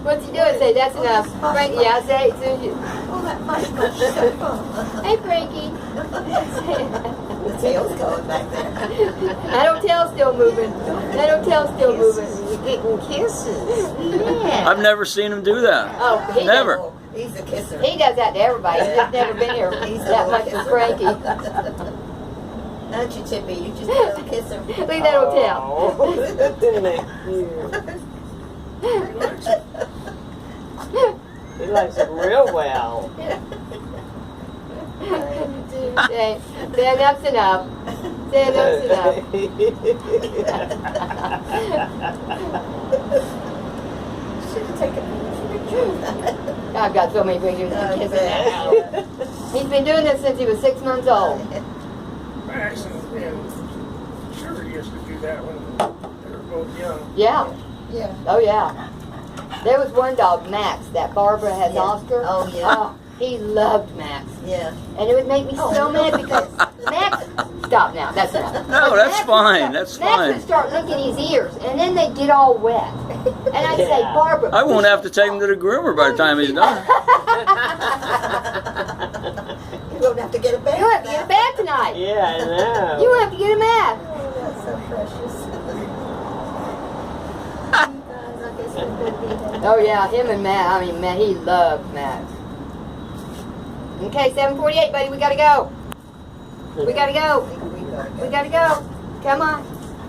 What's he doing? Say, that's enough. Frankie, yeah, say it as soon as you... Oh, that mush mush so fun. Hey, Frankie. The tail's going back there. That old tail's still moving. That old tail's still moving. You're getting kisses. Yeah. I've never seen him do that. Oh, he Never. Does, He's a kisser. he does that to everybody. He's just never been here that much with Frankie. Don't you, Chippy? You just let him kiss her. Look at that old tail. Oh, isn't it cute? He likes it real well. Say, enough's enough. Say enough's enough. Should have taken a picture of that. I've got so many pictures of Oh, kissing now. He's been doing this since he was 6 months old. Max and Sugar used to do that when they were both young. Yeah. Yeah. Oh, yeah. There was one dog, Max, that Barbara has Yeah. Oscar. Oh, yeah. He loved Max. Yeah. And it would make me so mad because Max... Stop now. That's enough. No, But that's Max fine. would- That's Max fine. would start licking his ears, and then they'd get all wet. And I'd say, Yeah. Barbara... I won't have to take him to the groomer by the time he's done. You won't have to get a bath. You have to get a bath tonight. Yeah, I know. You won't have to get a bath. Oh, that's so precious. Oh yeah, him and Matt. I mean, Matt. He loved Matt. Okay, 7:48, buddy. We gotta go. We gotta go. We gotta go. Come on.